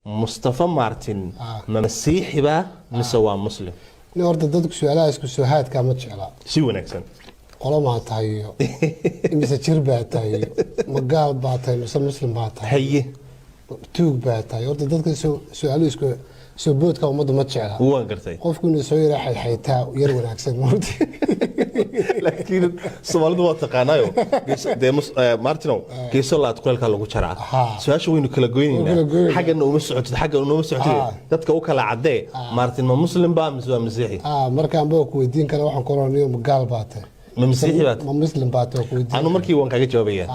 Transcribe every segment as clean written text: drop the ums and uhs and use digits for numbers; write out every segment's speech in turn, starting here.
مصطفى مارتن ما مسيحي بقى مسوى مسلم horta dadku su'aalaha isku soo haadka ma jecla si wanaagsan qolo ma tahay imise jir baa tahay ma gaal baa tahay mise muslim baa tahay haye tuug baa tahay horta dadka su'aaluhu isku soo boodka ummadda ma jecla waan gartay qofku inuu soo yiraahdo xaytaa yar wanaagsan moodi laakiin Soomaalidu waa taqaanayo Martino geeso la adqalka lagu jaraa su'aasha waynu kala goynayna xagana uma socotid xagana uma socotid dadka u kala cadee Martin ma muslim baa mise waa masiixi markaan baa ku weydiin kara waxaan qoranayo ma gaal baa tahay ma masiixi baa ma muslim baa tahay ku weydiin anu markii waan kaga jawaabaya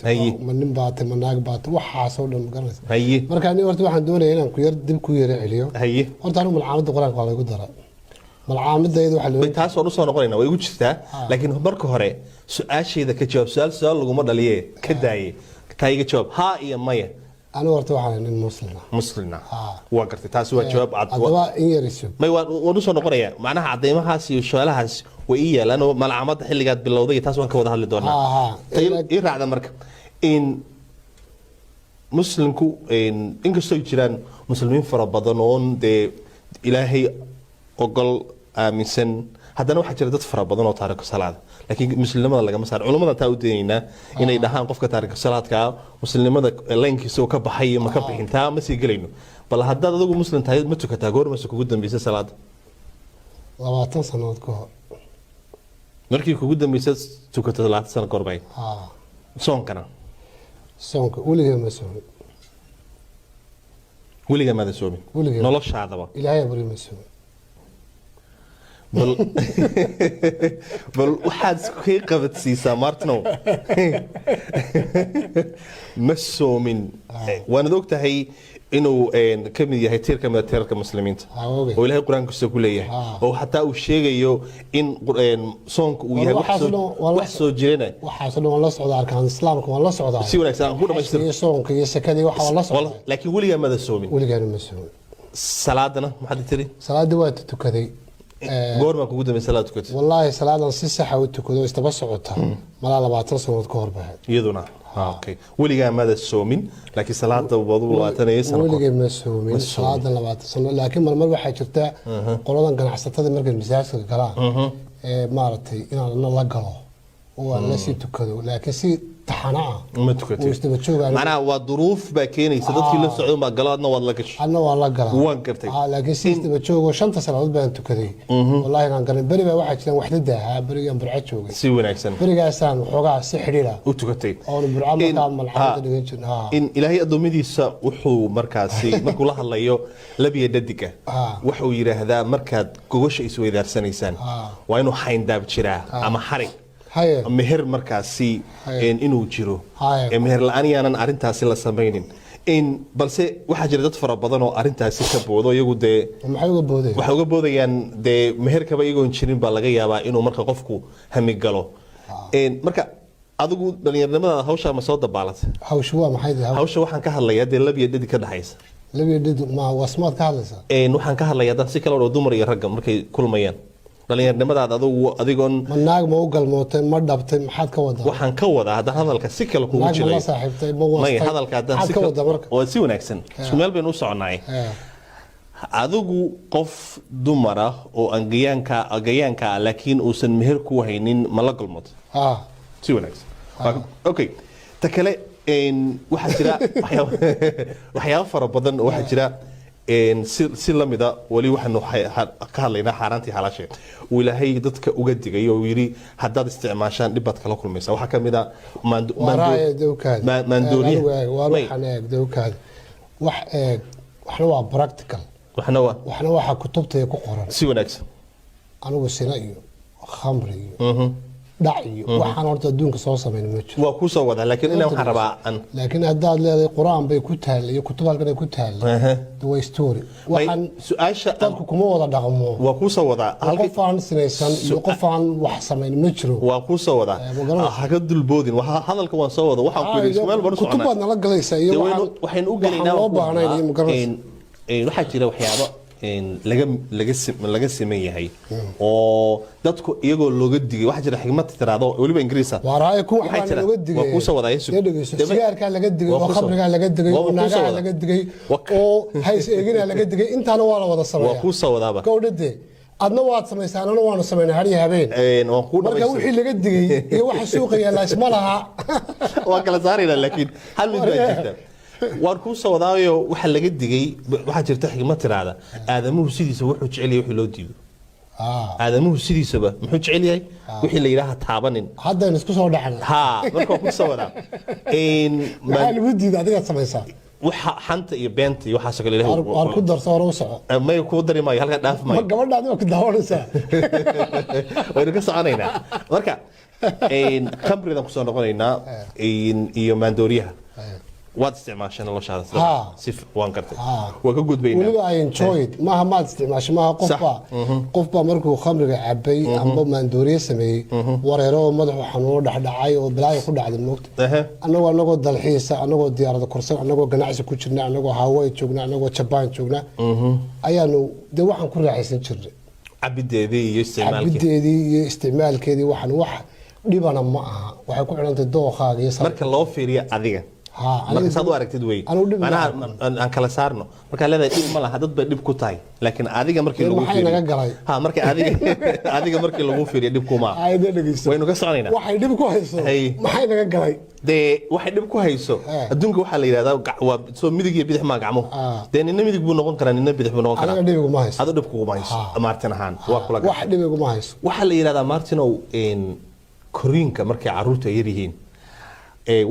haye ma nin baa tahay ma naag baa tahay waxa soo dhan garanaysa haye markaan horta waxaan doonayaa inaan ku yar dib ku yara celiyo haye horta anu malcaamadda quraanka waa lagu daray malcaamadaydu waxa loo taas oo soo noqonayna way ugu jirtaa laakiin marka hore su'aasheeda ka jawaab su'aal lagu ma dhaliye ka daayay tayga jawaab ha iyo maya anu horta waxaan nin muslima waa gartay taas waa jawaab cad adaba in yariso may waan soo noqonaya macnaha cadeymahaas iyo su'aalahaas way yeelan malcaamadda xilligaad bilowday taas waan ka wada hadli doonaa ii raacda marka in muslimku inkastoo jiraan muslimiin fara badan oo ilaahay ogol aaminsan haddana waxaa jira dad fara badan oo taariikh salaad laakiin muslimada laga masaar culimada taa u deynayna inay dhahaan qofka taariikh salaadka muslimada leenkiisa ka baxay ma ka bixintaa ma sii galayno bal haddaad adigu muslim tahay ma tukataa goor ma kugu dambeysay salaad 20 sanadood ka hor markii kugu dambeysay tukatay 20 sano goor bay soonkana weligaa ma soomin weligaa ma soomin noloshaadaba ilaahay bari ma soomin bal waxaad isku qabadsiisaa Martino ma soomin waana ogtahay inuu ka mid yahay tiirka muslimiinta oo ilaahay quraankiisa ku leeyahay oo xataa uu sheegayo in soonku uu yahay wax soo jireen waxa soo la socda arkaan islaamka waa la socdaa si wanaagsan ku dhameystir soonka iyo sakadii waxa la socda laakiin weligaa ma soomin weligaa ma soomin salaadana maxaad tiri salaada waa tukaday goor ma kugu dambeysay salaad tukatay wallahi salaadan si sax ah u tukado istaba socota mala 20 sano ka hor baa iyaduna okay weligaa ma soomin laakiin salaada wadu 20 sano weligaa ma soomin salaada 20 sano laakiin mar waxaa jirta qoladan ganacsatada markay misaajka galaan maartay inaan la galo oo la si tukado laakiin si taxanaa ma tukatay macnaha waa duruuf baa keenaysa dadkii la socdo ma galaadna waad la gashay anna waa la galaa waan gartay laakiin si istaba joogo 5 sanadood baan tukaday wallahi aan garan bari baa waxa jiraan waxda barigan burca joogay si wanaagsan barigaasaan xogaa si xiriira u tukatay oo burca markaa malxamada dhigan jirnaa in ilaahay adoomadiisa wuxuu markaasi markuu la hadlayo labiya dadiga wuxuu yiraahdaa markaad gogosha isweydaarsanaysan waa inuu xayndaab jiraa ama xarig meher markaasi inuu jiro meher la'aan yaanan arintaasi la sameeynin balse waxa jira dad fara badan oo arintaasi ka boodo iyagu waxa uga boodayaan meherkaba iyagoon jirin baa laga yaabaa inuu marka qofku hami galo marka adigu dhalinyarnimada hawsha ma soo dabaalatay hawsha waxaan ka hadlayaa labiya dadi ka dhaxaysa labiya dadi ma wasmaad ka hadlaysaa waxaan ka hadlayaa dad si kala oo dumar iyo rag markay kulmayaan dhalinyarnimadaada adigoon naag ma u galmootay ma dhabtay maxaad ka wadaa waxaan ka wadaa hadda hadalka si kale kugu jiray ma saaxiibtay ma wastay hadalka hadda si kale oo si wanaagsan isku meel baynu u soconaay adigu qof dumar ah oo angayaanka laakiin uusan meher ku haynin ma la galmootay si wanaagsan okay ta kale waxa jira waxyaabo fara badan oo waxa jira si lamida wali waxaanu ka hadlaynaa xaaraantii xalaashay uu ilaahay dadka uga digay oo yiri haddaad isticmaashaan dhibad kala kulmaysa waxa kamida waxna waa practical waxna waxa kutubta ku qoran si wanaagsan anigu sina iyo khamri iyo dhaciyo waxaan horta adduunka soo sameeyay ma jiro waa ku soo wada laakiin inaan waxaan rabaa laakiin haddaad leedahay quraan bay ku taal iyo kutub halkan ay ku taal way story waxaan su'aasha dadku kuma wada dhaqmo waa ku soo wada qof aan sinaysan iyo qof aan wax sameyn ma jiro waa ku soo wada haga dulboodin waxa hadalka waan soo wada waxaan ku yiri Ismaal bar kutub baad nala galaysaa iyo waxaan u galaynaa loo baahnay ma garanaysaa waxa jira waxyaabo laga sameyn yahay oo dadku iyagoo looga digay waxa jira xigmad tiraado waliba ingiriisa waraay ku waxa looga digay waa ku soo wadaayay sigaarka laga digay oo khamriga laga digay oo naagaha laga digay oo hays eegina laga digay intaana waa la wada sameeyaa waa ku soo wadaaba gowdhade adna waad samaysaan ana waanu samaynaa har iyo habeen marka wixii laga digay iyo waxa suuqa yaala isma laha waa kala saarayna laakiin hal mid baa jirta waan ku soo wadaayo waxa laga digay waxa jirta xigmad tiraada aadamuhu sidiisa wuxuu jecel yahay wixii loo diido aadamuhu sidiisaba muxuu jecel yahay wixii la yiraahdo taabanin hadda isku soo dhaxna marka ku soo wadaa maxaa lagu diiday adiga samaysaa waxa xanta iyo beenta iyo waxa kale ilaahay war ku darso hore u soco ma ku dari maayo halka dhaaf maayo gabadhaadu ku daawanaysaa waynu ka soconaynaa marka khamridan ku soo noqonaynaa iyo maandooriyaha waad isticmaashay noloshaada si waan kartay waa ka gudbaynaa waliba I enjoyed maaha maad isticmaashay maaha qofba markuu khamriga cabay amba maandooriye sameeyey wareero madaxu xanuuno dhaxdhacay oo bilaayo ku dhacday moogta anagoo dalxiisa anagoo diyaarada korsan anagoo ganacsi ku jirna anagoo Hawaii joogna anagoo Japan joogna ayaanu de waxaan ku raaxaysan jirnay cabideedii iyo isticmaalkeedii waxaan wax dhibana ma aha waxay ku xidhantay dooqaaga iyo marka loo fiiriyo adiga marka saad u aragtid wey macnaha aan kala saarno marka leedahay dhib ma laha dad bay dhib ku tahay laakiin adiga markii lagu fiiriyo marka adiga markii lagu fiiriyo dhib kuma waynu ka soconaynaa waxay dhib ku hayso maxay naga galay waxay dhib ku hayso adduunka waxa la yiraahdaa waa soo midig iyo bidix ma gacmo nina midig buu noqon karaa nina bidix buu noqon karaa adiga dhib kuma hayso adiga dhib kuma hayso Martin ahaan waa kula wax dhib kuma hayso waxa la yiraahdaa Martin oo koriinka markay caruurta yar yihiin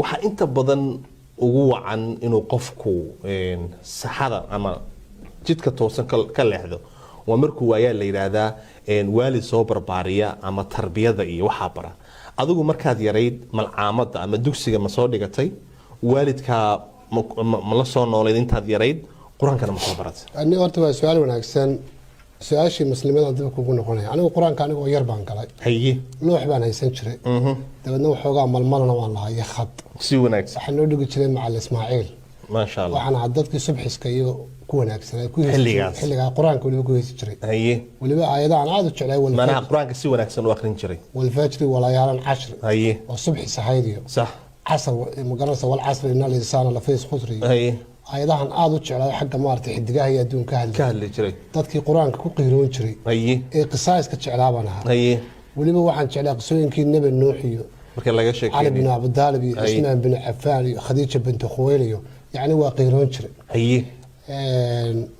waxa inta badan ugu wacan inuu qofku saxada ama jidka toosan ka leexdo waa markuu waayaa la yiraahdaa waalid soo barbaariya ama tarbiyada iyo waxa bara adigu markaad yarayd malcaamada ama dugsiga ma soo dhigatay waalidka ma la soo noolayd intaad yarayd quraankana ma soo baratay ani horta waa su'aal wanaagsan su-aashii muslimada dib kugu noqonaya anigu quraanka anigoo yar baan galay loox baan haysan jiray dabadna waxoogaa malmalana waan lahaa khad si wanaagsan waxaan loo dhigi jiray macal Ismaaciil ma sha Allah waxaan dadkii subxiska iyo ku wanaagsanaa ku xilliga quraanka waliba ku haysan jiray waliba aayadahan aad u jeclay waliba mana quraanka si wanaagsan u akhrin jiray wal fajr wala yaalan 10 oo subxi sahaydiyo صح casr magarasa wal casr inal insana la fiis khusri ayadahan aad u jeclay xagga maartay xidigaha iyo adduunka ka hadli jiray dadkii quraanka ku qiiroon jiray ee qisaaska jeclaabanaha waliba waxaan jeclaa qisooyinkii nabi nuux iyo marka laga sheekay Ali bin Abi Talib iyo Usman bin Affan iyo Khadija bint Khuwaylid yani waa qiiroon jiray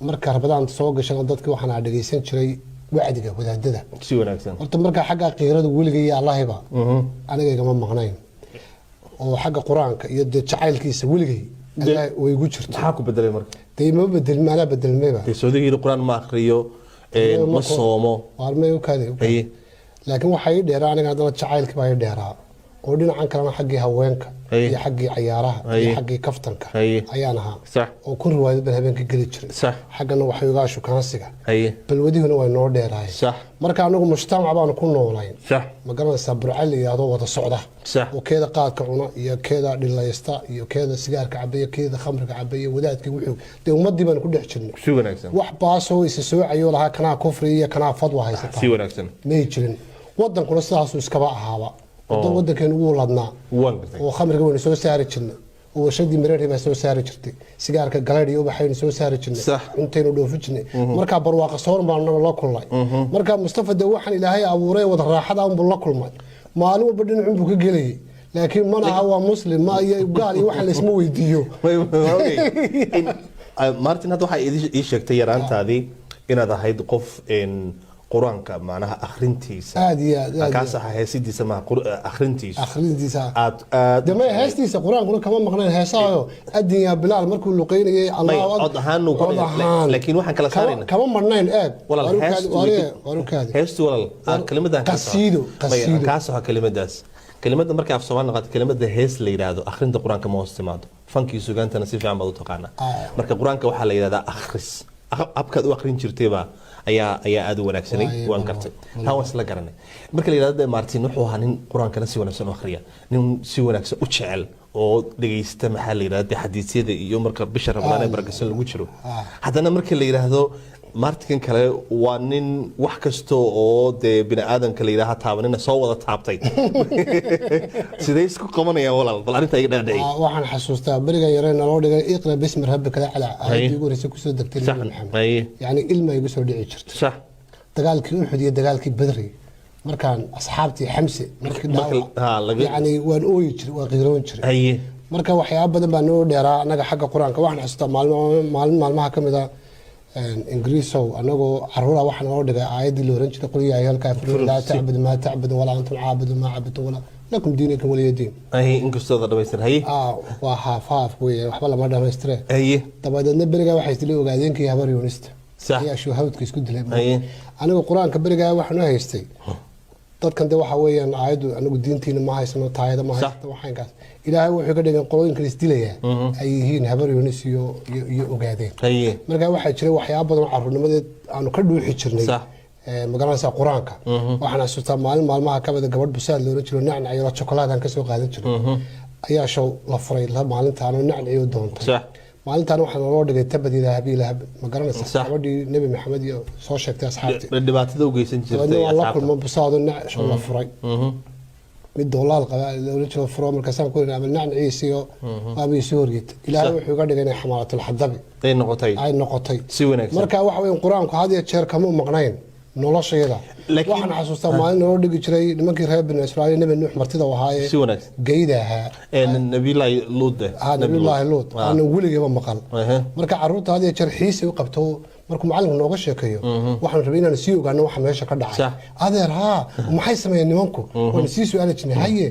marka rabadaan soo gashay dadkii waxaan dhageysan jiray wacdiga wadaadada si wanaagsan horta marka xagga qiirada waliga iyo Allahiba aniga igama maqnayn oo xagga quraanka iyo jacaylkiisa waligay way ugu jirto maxaa ku bedelay marka deeyma bedel maana bedelmayba soodiga quraan ma akhriyo ma soomo waarmay u kaaday laakiin waxay dheeraan aniga hadana jacaylka baa dheeraa oo dhinacan kalena xaggii haweenka iyo xaggii ciyaaraha iyo xaggii kaftanka ayaan ahaa oo ku riwaayad bal habeenka gali jiray xaggana waxay uga shukaansiga balwadihuna way noo dheeraayeen marka anagu mujtamac baan ku noolayn ma garanaysaa burcal iyo wada socda oo keeda qaadka cuna iyo keeda dhilaysta iyo keeda sigaarka cabaya keeda khamriga cabaya wadaadkii wuxuu de ummadii baan ku dhex jirnay si wanaagsan wax baasoo is soo cayo laha kana kufri iyo kana fadwa haysata si wanaagsan ma jirin wadankuna sidaas iskaba ahaaba waddankan ugu ladnaa oo khamriga waynu soo saari jirnay oo warshadii mareer baa soo saari jirtay sigaarka galeed iyo waxaynu soo saari jirnay cuntaynu dhoofi jirnay marka barwaaqo soor baan la kulmay marka Mustafa de waxaan Ilaahay abuuray wada raaxada aan la kulmay maalin walba dhinacun buu ka galay laakiin mana waa muslim ma iyo gaal iyo waxa la isma weydiiyo Martin hadda waxa ii sheegtay yaraantaadii inaad ahayd qof quraanka macnaha akhrintiisa aad ka sax heesidiisa ma akhrintiisa aad dama heestiisa quraanku kama maqnaan heesaayo addiya bilaal markuu luqeynayay Allah adhaanu laakiin waxaan kala saarayna kama marnayn aad heestu walal kalimadan qasiido ka sax kalimada marka af Soomaali qad kalimada hees la yiraahdo akhrinta quraanka ma hoostimaado fankii sugaantana si fiican baad u taqaana marka quraanka waxa la yiraahdaa akhris abkaad u akhrin jirtayba ayaa aad u wanaagsanay waan kartay hawas la garanay marka la yiraahdo Martin wuxuu ahaa nin quraanka si wanaagsan u akhriya nin si wanaagsan u jecel oo dhageysta maxaa la yiraahdaa xadiisyada iyo marka bisha Ramadaan ee barakasan lagu jiro haddana marka la yiraahdo martikan kale waa nin wax kasto oo de bini aadamka la yiraahdo taabanina soo wada taabtay sidee isku qabanayaan walaal bal arinta iga dhaadhicay waxaan xasuustaa bariga yareen loo dhigay iqra bismi rabbika ala aayadii ugu horeysay ku soo degtay Maxamed yani ilma igu soo dhici jirtay sax dagaalkii Uhud iyo dagaalkii Badri markaan asxaabtii Xamse markii dhaawac yani waan ooyi jiray waa qiiroon jiray marka waxyaabo badan baa noo dheeraa anaga xagga quraanka waxaan xasuustaa maalmaha kamid ah ingiriisow anagoo caruura waxaan loo dhigay aayadii la oran jiray qul yaa ayyuhal kaafiruun laa ta'budu maa ta'budu walaa antum caabudu maa cabadtu walaa lakum diinukum waliya diin inkastoo dhamaystiran waa haaf weeye waxba lama dhamaystire dabadeedna berigaa waxay isla ogaadeenkii habar yoonista ayaa shuhawdka isku dilay aniga quraanka berigaa waxaan haystay dadkan de waxa weeyaan aayadu anigu diintiina ma haysano taayada ma haysto waxaankaas ilaahay wuxuu ka dhigay qolooyinka isdilaya ay yihiin habar yoonis iyo ogaadeen marka waxa jira waxyaabo badan caruurnimadeed aanu ka dhuuxi jirnay magaranaysa quraanka waxaan xasuustaa maalmaha ka mid gabadh busaad loo jiro nacnac iyo chocolate aan ka soo qaadan jiray ayaa show la furay maalinta aanu nacnac iyo doontay maalintan waxaan loo dhigay tabadiida habiila magaranaysa gabadhii nabi maxamed iyo soo sheegtay asxaabtii dhibaatada u geysan jirtay asxaabta la kulmo busaad nacnac show la furay mid doolaal qaba loo jiro furo marka saan ku inaan nacnaciisi iyo abi soo horgeed ilaahay wuxuu ka dhigay xamaalatul hadabi ay noqotay si wanaagsan marka waxa weyn quraanku had iyo jeer kama maqnayn noloshayda waxaan xasuustaa maalin loo dhigi jiray nimankii reer bani Israa'iil nabi Nuux martida wahaye si wanaagsan geedaha nabiilaahi Luud nabiilaahi Luud aan weligeeba maqal marka caruurta had iyo jeer xiisi u qabto markuu macalinku nooga sheekayo waxaan rabay inaan sii ogaano waxa meesha ka dhacay adeer maxay sameeyeen nimanku waan sii su'aal jirnay haye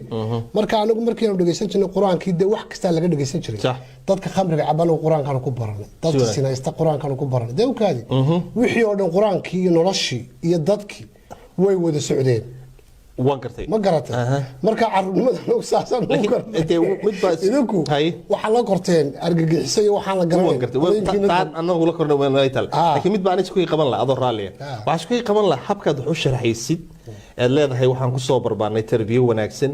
marka anagu markii aan dhageysan jirnay quraankii de wax kasta laga dhageysan jiray dadka khamriga caban oo quraankan ku baranay dadka sinaysta quraankan ku baranay de ukaadi wixii oo dhan quraankii iyo noloshii iyo dadkii way wada socdeen waan gartay ma garatay marka carruurnimada uu saasan u gartay mid baas idinku waxa la korteen argagixisay waxa la garanay waan gartay taan anagu la kornay waan ay tal laakiin mid baan isku qaban la adoo raaliya waxa isku qaban la habkaad wax u sharaxaysid ee leedahay waxaan ku soo barbaarnay tarbiyo wanaagsan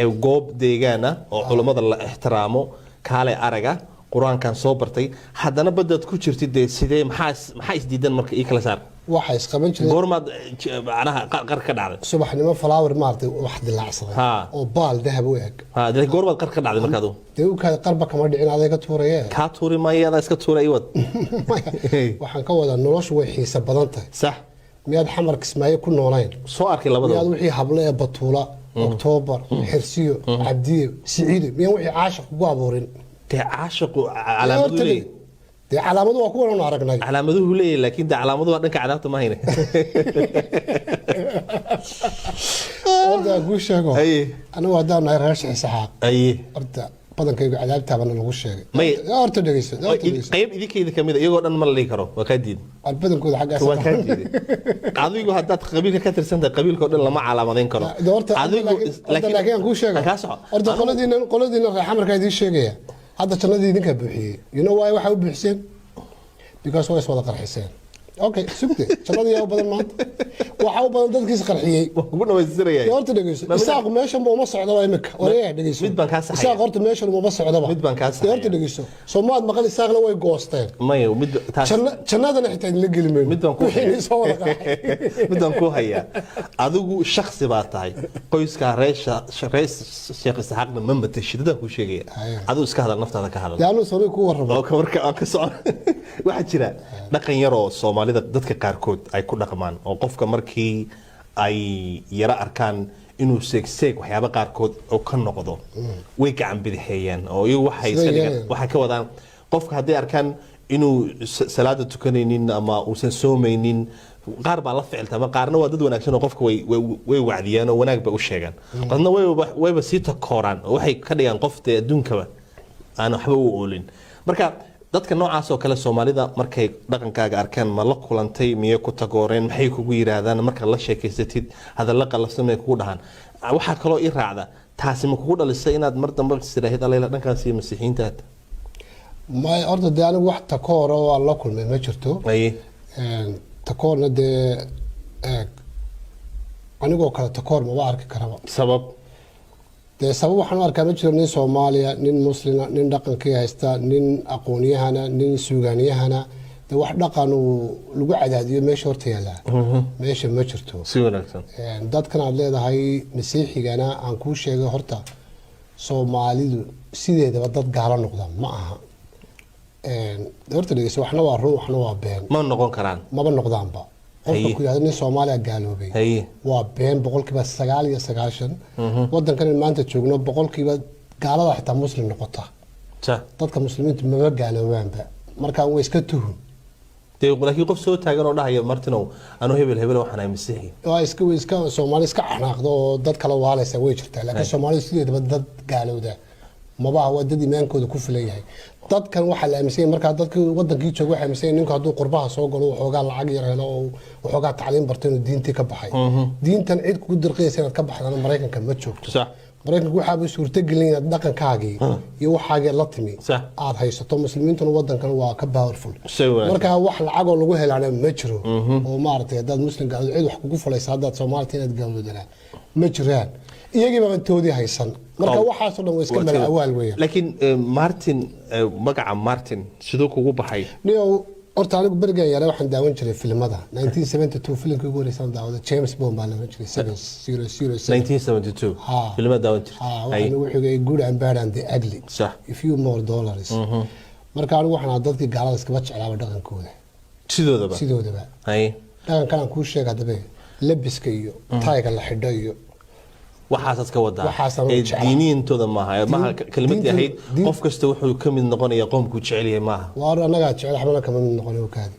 ee goob deegaana oo culimada la ixtiraamo kaale araga quraankan soo bartay haddana badad ku jirtid sidee maxaa isdiidan marka ii kala saar waxa isqaban jiray goormaad macnaha qar ka dhacday subaxnimo flower maartay wax dilaacsaday oo baal dahab u eg de goormaad qar ka dhacday markaad de u ka qarba kama dhicin adeega tuurayee ka tuuri maayada iska tuuray wad waxaan ka wada noloshu way xiisa badan tahay sax miyaad xamar kismaayo ku noolayn soo arkay labadaba miyaad wixii hablo ee batuula October xirsiyo cabdiye siciid miyaa wixii caashiq ku abuurin عاشق علامته ليه دي علامته waa kuwan aan aragnay calaamaduhu leeyahay laakiin da calaamaduhu waa dhanka cadaabta ma hayne orda guushago ana wadaan ay raash isaaq orda badankaygu cadaabtaabana lagu sheegay horta dhageyso qayb idinkeeda kamid iyagoo dhan ma la karo waa ka diid badankooda xaggaas waa ka diid adigu haddaad qabiilka ka tirsan tahay qabiilka oo dhan lama calaamadeyn karo adigu laakiin ku sheegay orda qoladiina raaxamarka idin sheegaya هذا جنادي دينك بوحي you know why waxa u bixiseen because way wada qarxiseen okay sugte jannadii yaa badan maanta waxa u badan dadkiis qarxiyay ugu dhawaystirayay horta dhageyso isaaq meeshan ma socdo waa imika wareey dhageyso mid baan ka saxay isaaq horta meeshan ma socdo mid baan ka saxay horta dhageyso Soomaad maqal isaaqna way goosteen may mid taas jannadana xitaa la gelmeen mid baan ku mid baan ku haya adigu shakhsi baa tahay qoyska reesha sheekh isaaqna ma matashidada ku sheegay adigu iska hadal naftaada ka hadal yaanu soo ku warrabo oo marka aan ka soo waxa jira dhaqan yar oo Soomaalida dadka qaarkood ay ku dhaqmaan oo qofka markii ay yara arkaan inuu seeg waxyaabo qaarkood oo ka noqdo way gacan bidixeeyaan oo iyagu waxay ka wadaan qofka haddii arkaan inuu salaada tukanaynin ama uusan soomaynin qaar baa la ficiltama qaarna waa dad wanaagsan oo qofka way wacdiyaan oo wanaag ba u sheegaan qadna wayba sii takooraan oo waxay ka dhigaan qofta adduunkaba aan waxba u oolin marka dadka noocaas oo kale Soomaalida markay dhaqankaaga arkaan ma la kulantay miye ku tagooreen maxay kugu yiraahdaan marka la sheekaysatid hadalla qalafsan ay kugu dhahan waxa kale oo i raacda taasi ma kugu dhalisay inaad mar dambe siraahid alayla dhankaas iyo masiixiinta ma orda de anigu wax takoor oo la kulmay ma jirto takoorna de anigoo kale takoor ma arki karaba sabab dee sabab waxaan arkaa ma jiro nin Soomaaliya nin muslima nin dhaqankii haysta nin aqooniyahana nin suugaaniyahana de wax dhaqan uu lagu cadaadiyo meesha horta yaala meesha ma jirto si wanaagsan dadkan aad leedahay masiixigana aan ku sheegay horta Soomaalidu sideedaba dad gaalo noqda ma aha horta dhigeyso waxna waa run waxna waa been ma noqon karaan maba noqdaanba qofka ku yiraahdo nin Soomaaliya gaaloobay waa been 99% wadankan maanta joogno 100% gaalada xitaa muslim noqota dadka muslimiintu ma gaaloobaanba marka way iska tuhun laakiin qof soo taagan oo dhahayo Martinow anu hebel waxaan ay masiixi waa iska Soomaali iska xanaaqdo oo dad kala waalaysa way jirtaa laakiin Soomaali sideedaba dad gaalowda maba waa dad iimaankooda ku filayahay dadkan waxa la aaminsan marka dadka wadankii jooga waxa aaminsan ninku hadduu qurbaha soo galo waxoogaa lacag yar helo oo waxoogaa tacliin bartay inuu diintii ka baxay diintan cid ku dirqaysa inaad ka baxdana Mareykanka ma joogto Mareykanku waxa uu suurtagelin inaad dhaqankaagii iyo waxaaga la timi aad haysato muslimiintuna wadankan waa ka powerful marka wax lacag oo lagu helaana ma jiro oo maartay dad muslimka cid wax kugu falaysa dad Soomaaliyeed inaad gaalowdana ma jiraan iyagii baa toodii haysan marka waxaas oo dhan way iska mala awaal weeyaan laakiin Martin magaca Martin sidoo kugu baxay niyo horta anigu bariga yara waxaan daawan jiray filimada 1972 filimkii ugu horeysay daawada James Bond baa la jiray 1972 filimada daawan jiray wuxuu good and bad and the ugly if you more dollars marka anigu waxaan dadkii gaalada iska jeclaaba dhaqankooda sidoodaba dhaqankan aan ku sheegay hadaba labiska iyo taayga la xidho iyo waxaas ka wadaa diiniintooda maaha kalimadii ahayd qof kasta wuxuu ka mid noqonayaa qoomku jecel yahay maaha waa anaga jecel xabana kama mid noqonayo kaadi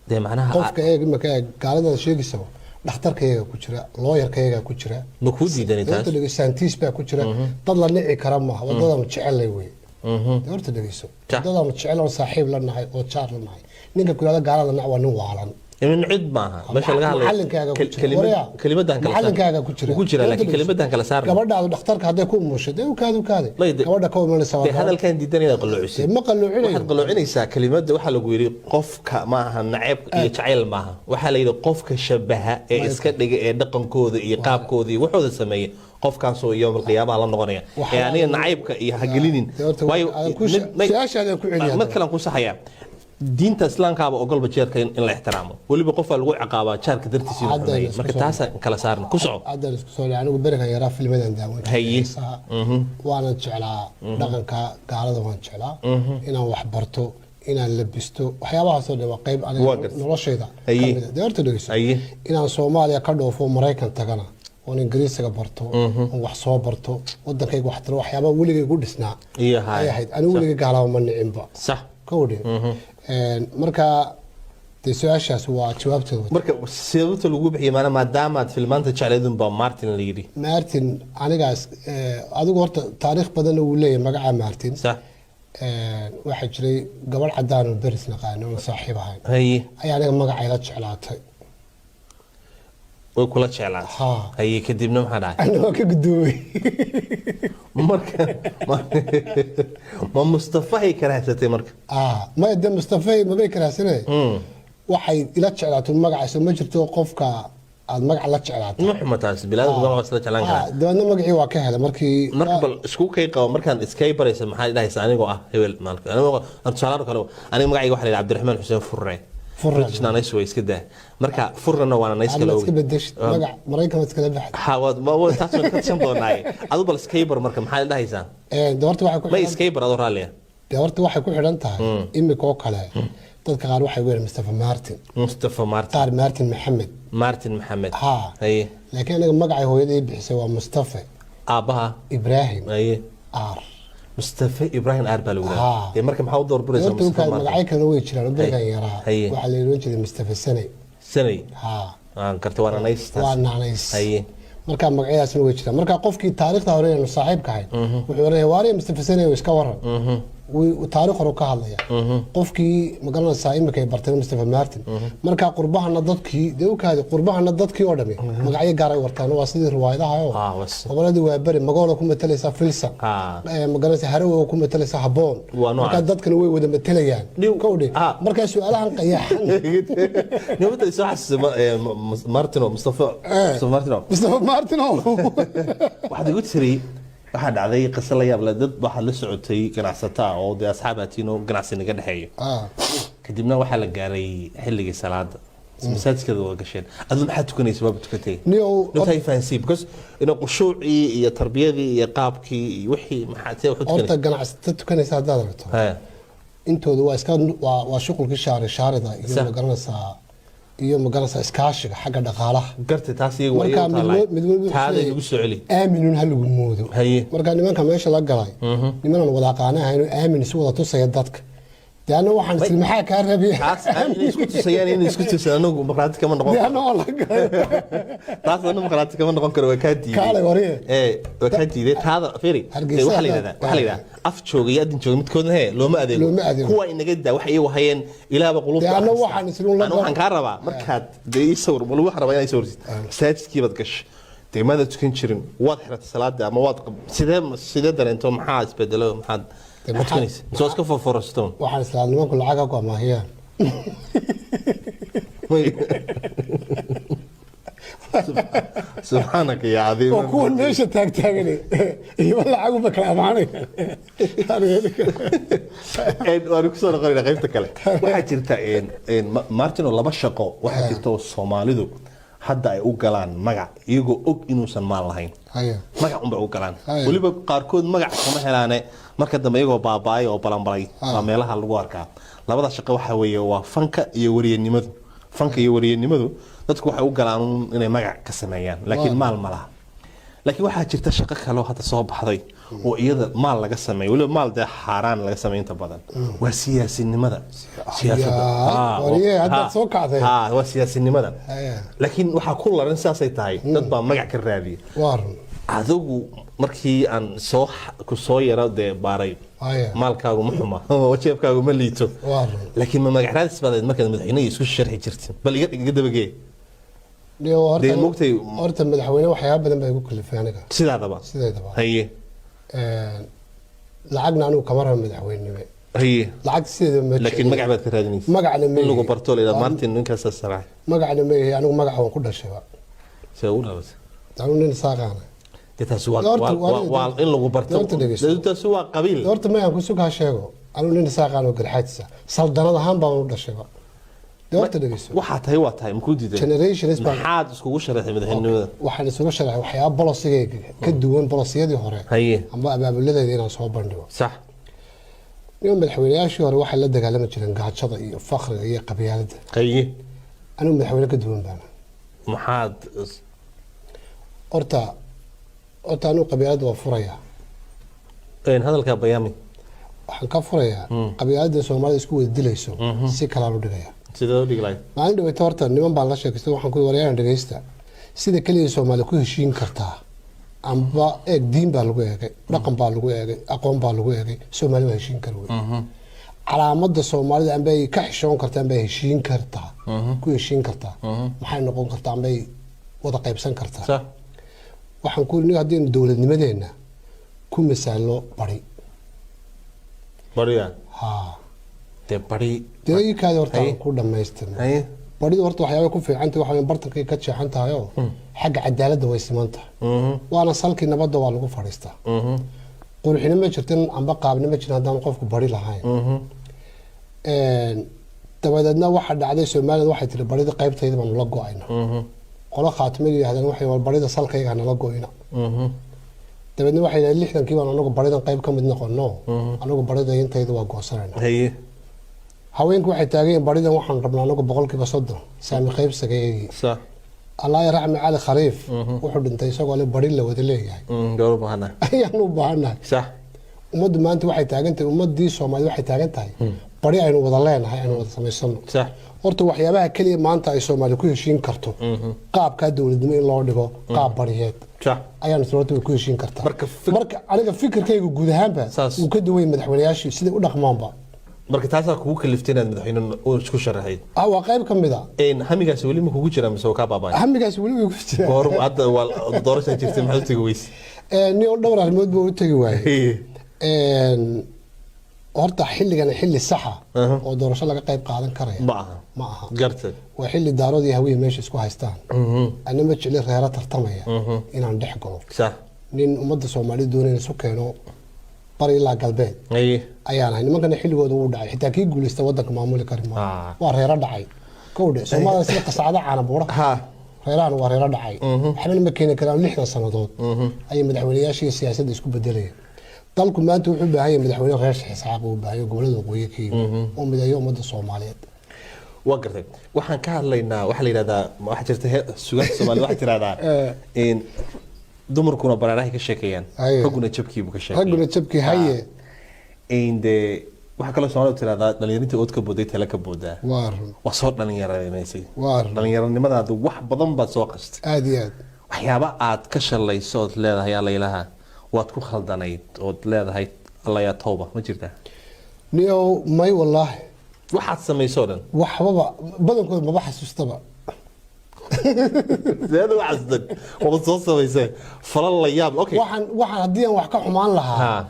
de macnaha qofka marka gaalada sheegayso dhakhtarkayga ku jira looyarkayga ku jira ma ku diidanay taas dadka scientist baa ku jira dad la nici kara maaha wadada ma jecel leh way horta dhageyso wadada ma jecel oo saaxiib la nahay oo jaar la nahay ninka ku yiraahdo gaalada nac waa nin waalan من عد معها مش كلمة كلمة كلا صار قبل هذا دكتورك هذا يكون مرشد وكذا قبل كون من السواد هذا كان ديدني يقول عسى ما قالوا عليه واحد قالوا عليه سا كلمات ده واحد يقول قف معها نعيب يتعيل معها واحد يقول قف كشبهها إسكت دقن كود يقاب كودي وحده سمية قف كان سو يوم القيامة على النغنية يعني نعيب يحقلين وايو ما كلام كوسا حياة diinta islaamka aba ogolba jeerka in la ixtiraamo waliba qof lagu ciqaaba jeerka dartiisa marka taas kala saarna ku soco hadda isku soo anigu bariga yara filmadan daawan waana jeclaa dhaqanka gaalada waan jeclaa inaan wax barto inaan labisto waxyaabahaas oo dhan qayb aniga noloshayda kamid ah horta dhageyso inaan Soomaaliya ka dhoofo Mareykan tagana oo Ingiriisiga barto oo wax soo barto wadankayga wax tiro waxyaabaha waligeey ugu dhisnaa ay ahayd anigu waligeey gaalada ma nicinba sax kowdhe marka su'aashaas waa jawaabteedu marka sababta lagu bixiyay maadaama aad filmaanta jecleedun baa Martin la yiri Martin anigaas adigu horta taariikh badan uu leeyahay magaca Martin sax waxa jiray gabadh cadaan oo beris naqaan oo saaxiib ahay ayaa aniga magacayga jeclaatay way kula jeclaatay kadibna maxaa dhacay anoo ka gudubay marka ma Mustafa ay karaasatay marka ma ida Mustafa ma bay karaasanay waxay ila jeclaatay magaciisa ma jirto qofka aad magac la jeclaatay muxmataas bilaad badan oo isla jeclaan kara doona magacii waa ka helay markii bal isku kay qabo markaan iskay baraysa maxaa dhahaysaa anigoo ah hebel maalka aan salaado kale aniga magacayga waxa la yiraahdaa Cabdiraxmaan Xuseen Furre فرجنا نايس ويسكده مركا فرنا وانا نايس كلو اسك بدش مقع مريكا اسكله بحد حاود ما هو تاسو كتشن دوناي ادو بل سكيبر مركا maxaa dhahaysan doorta waxa ku ma skyber ado raaliya doorta waxa ku xiran tahay imika oo kale dadka qaar waxay weerareen Mustafa Martin Maxamed hay laakiin aniga magacay hooyaday bixisay waa Mustafa aabaha Ibrahim hay مصطفى إبراهيم أربعة لولا مركب محاول دور بريز مصطفى مقعي كانوا ويجرا نبغى يراه وعلى الوجه مصطفى سنة كرتوانا نايس وانا نايس مركب مقعي أصلا ويجرا مركب قفكي تاريخ تهورين إنه صاحب كاين وحوريه واري مصطفى سنة ويسكورن وتاريخ روكا هذا قفكي مقالنا سايم كي برتين مصطفى مارتن مركب قربها نضدكي دوك هذه قربها نضدكي أردمي مقعي قاري ورتان واسيد الرواية ده هاو وبلدي وابري مقالنا كم تلسا فلسا مقالنا هرو وكم تلسا حبون مركب ضدك نوي وده متليان كودي مركب سؤال عن قياح نبدأ يسوحس مارتن ومصطفى مارتن واحد يقول سري waxaa dhacday qisa la yaab leh dad waxaa la socotay ganacsataa oo dee asxaabaatiino ganacsi naga dhexeeyo kadibna waxaa la gaaray xilligii salaada masaajidkada waa gasheen aduu maxaa tukanaysa waaba tukatay notay fancy because inuu qushuucii iyo tarbiyadii iyo qaabkii iyo wixii maxaa tee wuxuu tukanay horta ganacsatada tukanaysa hadaad rabto intoodu waa iska waa shuqulkii shaarida iyo magaranaysaa iyo magaranaysaa iskaashiga xagga dhaqaalaha gartay taas iyagu waa iyo taada lagu soo celi aaminun hal lagu moodo marka nimanka meesha la galay niman aan wada aqaanahayn aamin si wada tusaya dadka deena waxaan isla maxaa ka rabi taas aamin isku tusayaan in isku tusayaan anagu maqraati kama noqon deena wala galay taas anagu maqraati kama noqon karo waa ka diiday kale hore waa ka diiday taada firi waxa la yiraahdaa af jooga iyo adin jooga midkoodna looma adeego kuwa inaga daa wax iyagu hayeen ilaaba qulubta deena waxaan isla la waxaan ka rabaa markaad deey sawir wal wax rabaa inay sawirtid saajidkii bad gash deemada tukan jirin waad xirata salaada ama waad sidee dareento maxaa isbedelo maxaa tukanaysa soo iska forforstone waxaan isla nimanku lacag ku amaahiyaan subhanaka ya cadiim oo kuwa meesha taagtaaganay iyo lacag uma kala amaanayaan waan ku soo noqonayna qaybta kale waxaa jirta Martin oo laba shaqo waxaa jirta oo Soomaalidu hadda ay u galaan magac iyagoo og inuusan maal lahayn magac unba u galaan waliba qaarkood magac kuma helaane marka dambe iyagoo baabaay oo balanbalay waa meelaha lagu arkaa labada shaqo waxa weeye waa fanka iyo wariyanimadu dadku waxay u galaan inay magac ka sameeyaan laakiin maal ma laha laakiin waxaa jirta shaqo kale oo hadda soo baxday oo iyada maal laga sameeyo waliba maal dee xaaraan laga sameeyo inta badan waa siyaasinimada waa siyaasinimada laakiin waxaa ku laran sidaasay tahay dad baa magac ka raadiya adigu markii aan ku soo yaro dee baaray maalkaagu ma xuma wajeebkaagu ma liito laakiin ma magac raadis baad markaad madaxweynaha isku sharxi jirtin bal iga dabagee horta madaxweyne waxyaaba badan baa igu kalifay aniga sidaadaba haye lacagna anigu kama rabo madaxweynenimo haye lacag sideeda ma laakiin magac baad ka raadinaysa magacna ma lagu barto leeyahay Martin ninkaas saraay magacna ma yahay anigu magac waan ku dhashay soo u dhawas anigu nin saaqana taas waa in lagu barto taas waa qabiil horta ma aan ku sugaa sheego anigu nin saaqana oo garxaadisa saldanad ahaan baan u dhashay horta dhageyso waxa tahay waa tahay ma ku diiday generation maxaad iskugu sharaxay madaxweynenimada waxaan isugu sharaxay waxyaabo bolosiga ka duwan bolosiyadii hore ama abaabuladeeda inaan soo bandhigo sax niman madaxweynayaashii hore waxay la dagaalami jireen gaajada iyo faqriga iyo qabyaaladda haye anigu madaxweyne ka duwan baan maxaad horta anigu qabyaaladda waa furaya hadalka bayaami waxaan ka furayaa qabyaaladda Soomaalida isku wada dilayso si kala loo dhigaya sidoo dhigay maalin dhaweyta horta niman baan la sheekaystay waxaan ku wariyaan dhageysta sida kaliya Soomaali ku heshiin kartaa amba diin baa lagu eegay dhaqan baa lagu eegay aqoon baa lagu eegay Soomaali waa heshiin karo calaamada Soomaalida amba ay ka xishoon kartaa amba heshiin kartaa ku heshiin kartaa maxay noqon kartaa amba wada qaybsan kartaa sax waxaan ku leeyahay hadii dawladnimadeena ku misaalo bariya bari deegaanka horta ku dhameystirnay baridu horta waxyaabo ku fiican tahay waxa bartankii ka jeexan tahay oo xagga cadaaladda way simantahay waana salkii nabadda waa lagu fariistaa qurxina ma jirtin amba qaabna ma jirin hadaan qofku bari lahayn dabadeedna waxa dhacday Soomaaliya waxay tiri barida qaybteeda baan la go'ayna qolo khaatimada yiraahdeen waxay wal barida salkayga la go'ayna dabadeedna waxay yiraahdeen 60kii baan anagu baridan qayb ka mid noqono anagu barida intayda waa goosanayna haweenku waxay taageen baridan waxaan rabnaa anagu 30% saami qaybsagay sax Allah ya rahmi Ali Khariif wuxuu dhintay isagoo le bari la wada leeyahay gaar baahna ayaan u baahna sax ummaddu maanta waxay taagantahay ummadii Soomaali waxay taagantahay bari aynu wada leenahay aynu wada sameysano sax horta waxyaabaha kaliya maanta ay Soomaali ku heshiin karto qaabka dawladnimo in loo dhigo qaab bariyeed sax ayaan sababta ku heshiin kartaa marka aniga fikirkaygu guud ahaanba uu ka duway madaxweynayaashii sida u dhaqmaanba marka taas ku kalifteen madaxweyne oo isku sharaxay waa qayb kamid ah hamigaas wali ma kugu jira mise ka baabay hamigaas wali wuu ku jira goor hadda waa doorasho jirtay maxay tagi weys ni oo dhowr arrimood buu u tagi waayay horta xilligan xilli sax ah oo doorasho laga qayb qaadan karayo ma aha gartay waa xilli daarood iyo hawiye meesha isku haystaan ana ma jecel reero tartamaya inaan dhex galo sax nin ummadda Soomaaliyeed doonayna isu keeno bari ilaa galbeed ayaan ahay nimankana xilligooda uu dhacay xitaa kii guuleystay wadanka maamuli karimo waa reero dhacay kowdhe Soomaaliya sida qasacada caana buura reeraan waa reero dhacay xabal ma keenin karaan 60 sanadood ay madaxweynayaashii siyaasadda isku bedelayeen dalku maanta wuxuu u baahan yahay madaxweyne reer Isxaaq uu baahan yahay gobolada waqooyi oo mideeyo ummadda Soomaaliyeed waa gartay waxaan ka hadlaynaa waxa la yiraahdaa waxa jirta suugaanta Soomaaliya waxa tiraahdaa in dumarkuna baraaraha ka sheekeeyaan raguna jabkii buu ka sheekeeyay raguna jabkii haye inde waxa kale Soomaaliya tiraahdaa dhalinyarinta ood ka booday tala ka boodaa waa soo dhalinyaranimay dhalinyaranimadaadu wax badan baad soo qastay aad iyo aad waxyaaba aad ka shalayso oo leedahay Allaha waad ku khaldanayd oo leedahay Allah ya tawba ma jirtaa niyo may wallahi waxaad samayso dhan waxba badankood ma xasuustaba zeedo waxaad oo soo samaysay falal la yaab okay waxaan hadii aan wax ka xumaan lahaa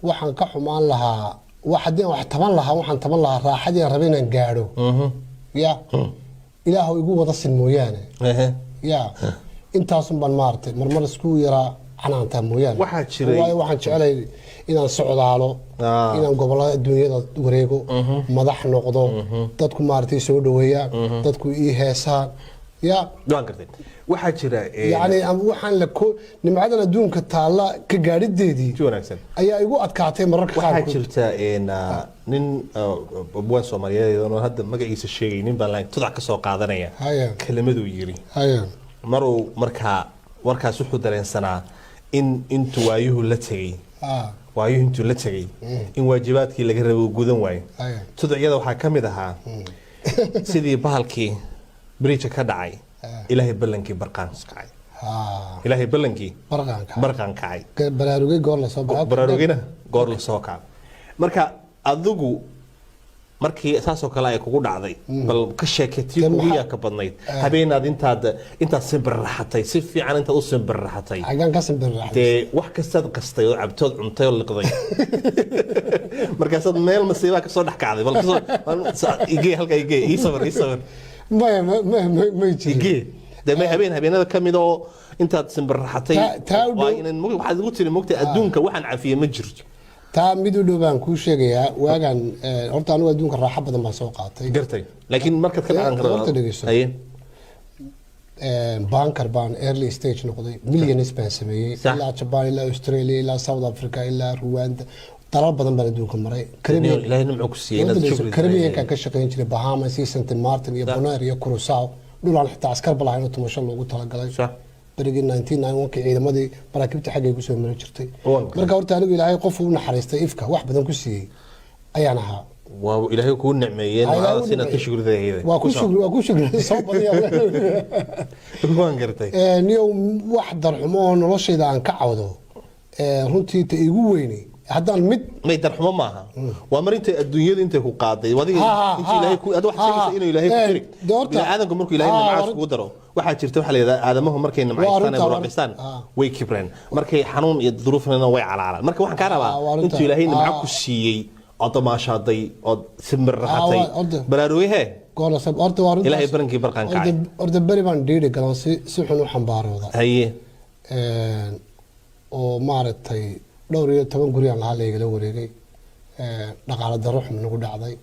waxaan ka xumaan lahaa wax hadii aan wax taban lahaa waxaan taban lahaa raaxadii aan rabay inaan gaaro ya ilaahu igu wada sin mooyaane ya intaas baan maartay marmar isku yaraa canaanta mooyaane waxa jiray waxaan jecelahay inaan socdaalo inaan gobolada adduunyada wareego madax noqdo dadku maartay soo dhaweeyaa dadku ii heesaan ya waan gartay waxa jira yani waxaan la nimcadan adduunka taala ka gaarideedii ayaa igu adkaatay mararka qaar waxa jirta nin abwaan Soomaaliyeed oo hadda magaciisa sheegaynin baan laan tudac ka soo qaadanaya kelimadu yiri markaa warkaas wuxuu dareensanaa in intu waayuhu la tagay waayuhu intu la tagay in waajibaadkii laga rabo gudan waayo tudacyada waxa kamid ahaa sidii bahalkii bridge ka dhacay ilaahay ballankii barqaan kacay ilaahay ballankii barqaan kacay baraarugay goor la soo baxay baraarugina goor la soo kacay marka adigu markii asaasoo kale ay kugu dhacday bal ka sheekatay kuwiya ka badnayd habeenaad intaad sibir raxatay si fiican intaad u sibir raxatay agaan ka sibir raxatay wax kastaad qastay oo cabtood cuntay oo liqday markaasad meel masiiba ka soo dhax kacday bal igee halka igee ii sabir ما يجي دم habeenada kamid oo intaad sibir raxatay waa in waxaad ugu tiri moogtay adduunka waxaan cafiye ma jirto taa mid u dhawaan ku sheegaya waagan horta anigu adduunka raaxo badan baan soo qaatay gartay laakiin markaad ka dhacan karto haye banker baan early stage noqday millions baan sameeyay ilaa Japan ilaa Australia ilaa South Africa ilaa Rwanda dalal badan baan adduunka maray Caribbean ilaahay nimco ku siiyay inaad shukri Caribbean ka shaqeyn jiray Bahamas iyo Saint Martin iyo Bonaire iyo Curacao dhulaan xitaa askar balahayn oo tumasho loogu talagalay بريجي 1991 ciidamadii maraakiibta xagay ku soo marin jirtay marka horta anigu ilaahay qof uu naxariistay ifka wax badan ku siiyay ayaan ahaa waa ilaahay ku nicmeeyeen waa sina ka shukriday waa ku shukriday soo badiyaa waan gartay niyo wax darxumo noloshayda aan ka cawdo runtii ta igu weynay haddaan mid may darxumo maaha waa marinta adduunyada inta ku qaaday wadiga inta ilaahay ku ad wax sheegaysa inuu ilaahay ku jiri bini'aadanku markuu ilaahay nimcaas ku daro waxa jirta waxa la yiraahdaa aadamahu markay nimcaystaan ay buraqistaan way kibreen markay xanuun iyo duruufna way calaalaan marka waxaan ka rabaa inta ilaahay nimca ku siiyay oo tamaashaday oo simir raxatay baraaruuhe gool sab orta waa ilaahay barankii barqan kacay orda bari baan dhiiri galan si xun u xambaarooda haye oo maaragtay dhowr iyo 10 guri aan lahaa la wareegay dhaqaale darro xun nagu dhacday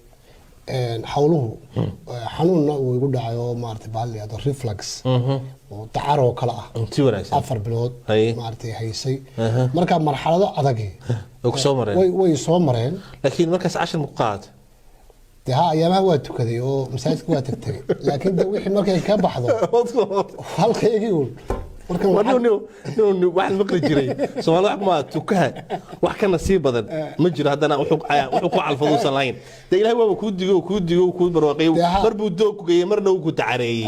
hawluhu xanuunna uu igu dhacay oo maartay baaliyaad reflux oo tacaro kala ah intii wanaagsan 4 bilood maartay haysay marka marxalado adag way soo mareen laakiin markaas 10 ma ku qaad ها أيامها واتكذي أو مساعد واتكذي لكن ده وحي ما كان كبحضه هالك يقول نو واحد مقري جري سؤال واحد ما تكها واحد كان نصيب بدل مجرى هذا أنا وحق على الفضوص لاين ده إلهي هو كود برواقي مربو دوك وجاي مرنا وكود عري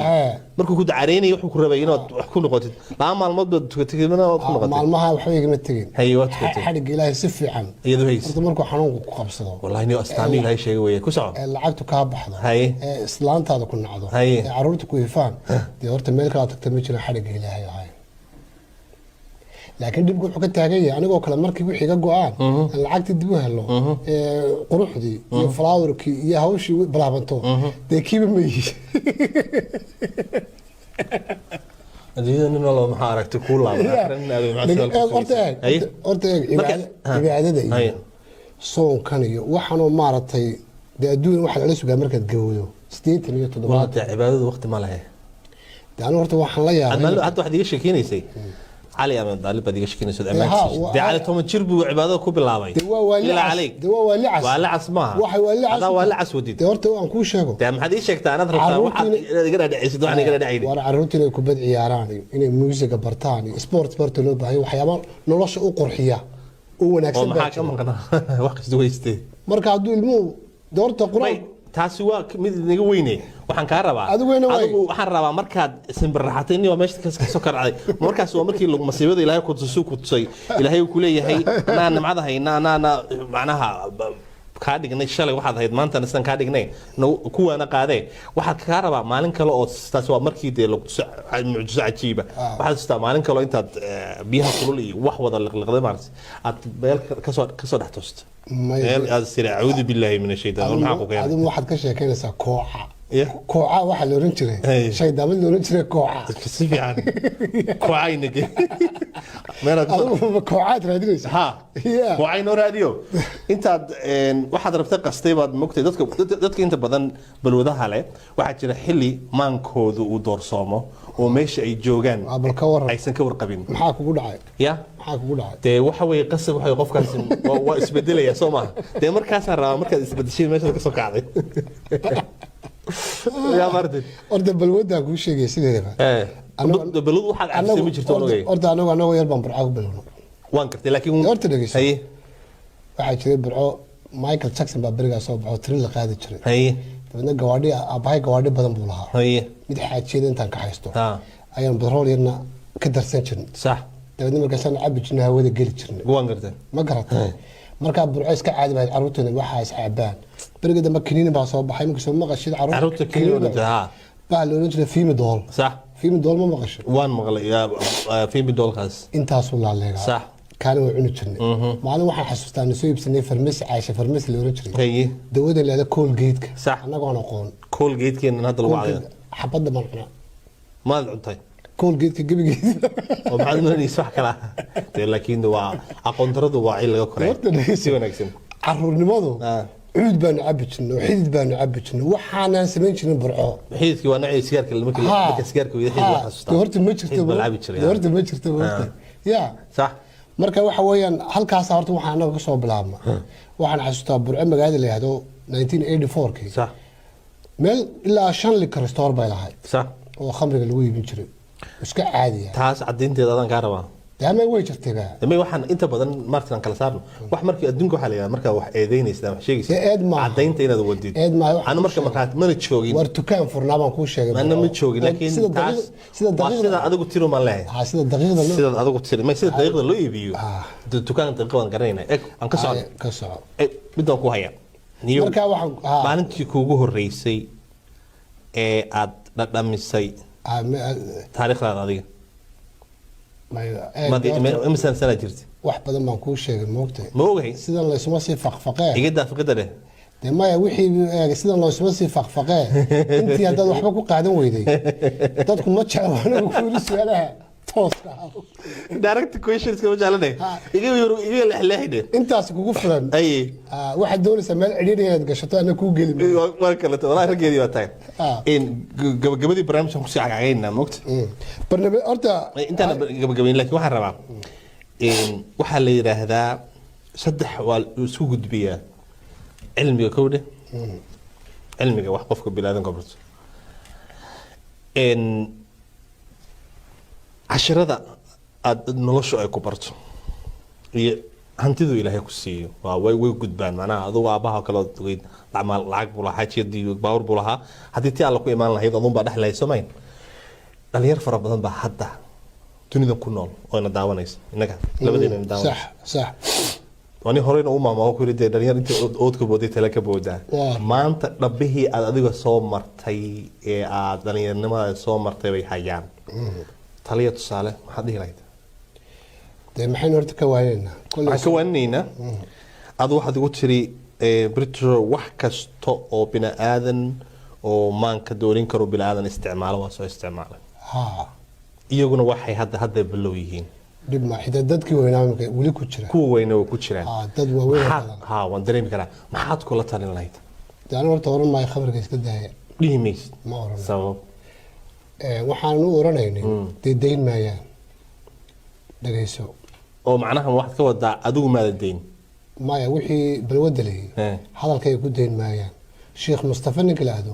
مركو كود عريني وحق ربعين وحكون نقطة لا مع المضبط تكتب منا وحكون نقطة مع المها وحوي متجين هي واتكتب حرق إلهي سفي عن يدو هيس مركو حنون قبصه والله إني أستعمل هاي شيء ويا كوسع لعبته كابحضه هاي سلانت هذا كنا عضو عرورتك ويفان دي أورت ملك لا تكتب مشي حرق إلهي هاي لكن دي بقول حكت تاجية أنا بقول كلام مركب وحيجا جوعان العقد دي بوهلو قروح دي يفلاور كي يهوشي بلعبنتو ده كيف ميش adduunyada nin walba maxaa aragtay kuu cibaadada iyo soonkan iyo waxaanoo maaragtay dee adduun waxaad la sugaa markaad gawdo 87 cibaadadu waqti ma lehe dee anigu horta waxaan la yaabay hadda waxaad iga sheekeynaysay علي أمين طالب بدي أشكي نسود أمين دي على توم تشربوا عبادة كوب العباي إلا عليك دوا ولعس ولعس معها واحد ولعس هذا ولعس ودي دورته أنكو شاكو تام حد إيش أنا أضرب واحد قرأ عيسى دوعني قرأ عيني وأنا عروتي لو كبد عياراني إني موسيقى برتاني سبورت برتلو بهاي وحيامان نلاش أقرحية ونكسب محاكم من قناة وقت دويستي مركا عدو المو دورته قرآن taasi waa mid naga weyne waxaan ka rabaa adigu waxaan rabaa markaad simbirraxatay waa meesha ka soo karacday markaas waa markii lagu masiibada ilaahay ku tusay ilaahay uu ku leeyahay anaa nimcada hayna anaa macnaha ka dhignay shalay waxaad ahayd maanta nasan ka dhignay kuwana qaadee waxaad ka rabaa maalin kale oo taasi waa markii de lagu mucjiso cajiiba waxaad istaa maalin kale intaad biyaha kulul iyo wax wada liqliqday maartay aad meel ka soo dhax toosto أعوذ بالله من الشيطان الرجيم. هذا واحد كشيء كان يسا كوعة. كوعة واحد لورين شري. شيء دامن لورين شري كوعة. كسيف يعني. كوعة إنك. هذا كوعات راديو. ها. كوعة نور راديو. أنت واحد ربطك قصتي مكتي دتك أنت بدن بالوضع عليه واحد شري حلي مانكود ودور صامه ومش أي جوجان. بالكور. عايزين كور قبين. محاك وقول عاي. يا. محاك وقول عاي. تي وحوي قصة وحوي قف كاسم واسبدله يا سوما. تي مركز الرا مركز اسبدشين ماشي كسر قاعد. يا مرد. أرد بالود أقول شيء يصير هذا. أنا بالود واحد عسى مجرتون وجاي. أرد أنا ويربان برعاق بالود. وانكرت لكن. أرد دقيقة. هي. واحد شيء برعاق مايكل جاكسون ببرجع صوب برعاق تريل قاعد يشري. هي. فإنه جوادي أباي جوادي بدن بولها. هي. مد حاجة شيء أنت كحيستو. أيام بترول يرنا كدر سنشن. صح. تبدي مركز أنا عبي جنها وده قلت شرنا. وانكرت. ما قرأت. مركب برعايس كعادي بعد عروتنا الواحد عبان برجع ده مكنين بعصاب بحي ممكن يسمى غشيد عروت كنين ها بعد لو نجري في مدول صح في مدول ما مغش وان مغلي يا في مدول خاص انت اصل عليك صح كانوا يعنوا جنة ما انا واحد حسست انه سوي بسنين فرمس عايشه فرمس اللي ورجري هي دوده اللي هذا كول جيتك صح انا قاعد اقول كول جيتك ان هذا الوعي حبض مرحنا ما عنتي كول جيتك جيب جيت وبعد ما يصح كلام لكن دوا اقون ترى وعي لو كره سي ونكسن عرورنimadu عود بان عبجنا وحيد بان عبجنا waxaana sameyn jirin burco xididkii waa nacay sigaarka lama kala sigaarka wada xidid waxa xasuusta horta ma jirto horta ma jirto ya صح marka waxa weeyaan halkaas horta waxaan ka soo bilaabnaa waxaan xasuustaa burco magaalada la yiraahdo 1984 صح meel ilaa 5 likar store bay lahayd صح oo khamriga lagu iibin jiray iska caadi ah taas cadeynteeda adan ka rabaa dama way jirtay dama waxaan inta badan markaan kala saarno wax markii adduunka waxa la yiraahdaa marka wax eedeynaysa wax sheegaysa cadeynta inaad wadid ana marka mana joogin war tukaan furnaa baan ku sheegay mana ma joogin laakiin taas sida adigu tiro ma leeyahay sida daqiiqda sida adigu tiro ma sida daqiiqda loo iibiyo tukaan daqiiqda waan garanayna aan ka soco midaan ku haya marka waxaan maalintii kuugu horeysay ee aad dhadhamisay taariikhdaada adiga ما مثلا سنة جرتي واحد بدل ما نكون شيء موقتي موقعي سيدا الله يسمى سي فقفقاه يقدر فقدر له ده ما وحي سيدا الله يسمى سي فقفقاه انت هذا وحبك قاعدين ويدي dadku ma jecel waana ku fiirisayna tooska direct questions kama jeclane iga leexleexide intaas kugu filan ay waxa doonaysa meel cidhiidh inaad gashato ana ku gelin marka la tahay wallahi rageedii waa tahay in gabagabadii barnaamijkan ku sii cagacayna moogta barnaamij horta intaan gabagabayn laakiin waxaan rabaa in waxa la yiraahdaa saddex waa isku gudbiyaa cilmiga kowde cilmiga wax qofka bilaadanka barto in casharada aad nolosha ay ku barto iyo hantidu ilaahay ku siiyo waa way gudbaan macnaha adigu aabaha kala dugeyd lacag buu lahaa xajiyadii baawr buu lahaa haddii tii alla ku imaan lahayd adun baa dhexlay soomayn dhalinyar fara badan baa hadda dunida ku nool oo ina daawanaysa innaga labadeena ina daawanaysa صح wani horeyna u maama ku riday dhalinyar inta oodka booday tala ka boodaa maanta dhabbihii aad adiga soo martay ee aad dhalinyarnimada soo martay bay hayaan taliya tusaale maxaad dhihi lahayd dee maxaynu horta ka waaneynaa waxaan ka waaneynaa adu waxaad igu tiri british wax kasta oo bini aadan oo maanka doorin karo bini aadan isticmaalo waa soo isticmaalay iyaguna waxay hadda bilow yihiin dib ma xidad dadkii weynaamka wali ku jira kuwa weyna oo ku jiraan dad waaweyn waan dareemi karaa maxaad kula talin lahayd daan horta oran maayo khabarka iska daaya dhihimays ma oran sabab waxaan u oranaynay deedayn maayaan dhageyso oo macnaha waxaad ka wadaa adigu maada deyn maya wixii balwada leeyahay hadalkay ku deyn maayaan sheekh mustafa ninkalaado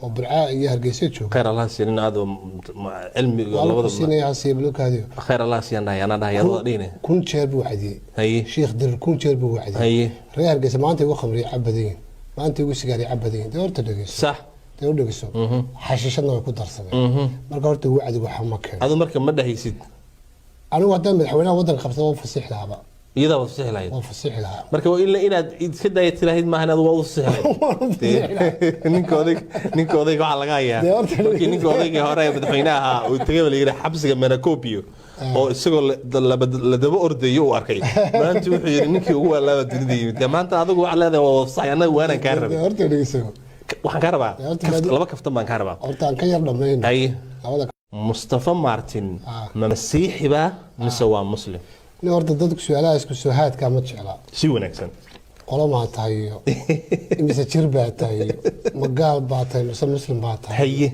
oo burcaa iyo hargeysa jooga khayr allah siin aad cilmi labada siinaya siiblukaadiyo khayr allah siin ana dhahayada dhine kun jeer buu xadiyay hay sheekh dir kun jeer buu xadiyay hay reer hargeysa maanta ugu khamri cabadeen maanta ugu sigaari cabadeen horta dhageyso sax u dhageyso xashishadna way ku darsadeen marka horta wacdigu waxa ma keen adu marka ma dhahaysid anigu haddaan madaxweynaha waddanka qabsado oo fasix lahaaba iyada waa fasix lahayd waa fasix lahaa marka waa inaad iska daayad lahayd maahan aad waa u fasix lahayd ninka odayga waxa laga hayaa markii ninka odayga hore madaxweynaha uu tagay la yiri xabsiga Menacopio oo isagoo la daba ordayo uu arkay maanta wuxuu yiri ninkii ugu walaaba dunida yimid maanta adigu waxa leedahay waa fasix anaga waana ka rabay horta dhageyso waxaan ka rabaa laba kaftan baan ka rabaa horta aan ka yar dhameyn labada Mustafa Martin ma masiixi ba mise waa muslim horta dadku su'aalaha isku soo haadka ma jecla si wanaagsan qolo ma tahay mise jir baa tahay magaal baa tahay mise muslim baa tahay haye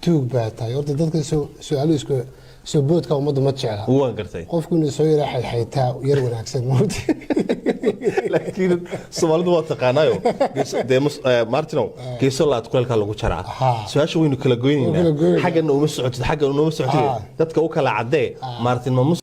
tuug baa tahay horta dadku su'aalo isku soo boodka ummadda ma jecla waan gartay qofku inuu soo yiraahdo xaytaa yar wanaagsan moodi laakiin Soomaalidu waa taqaanayo Martino geeso laad kulka lagu jaraa su'aasha waynu kala goynayna xagga uma socotid dadka u kala cadee Martin ma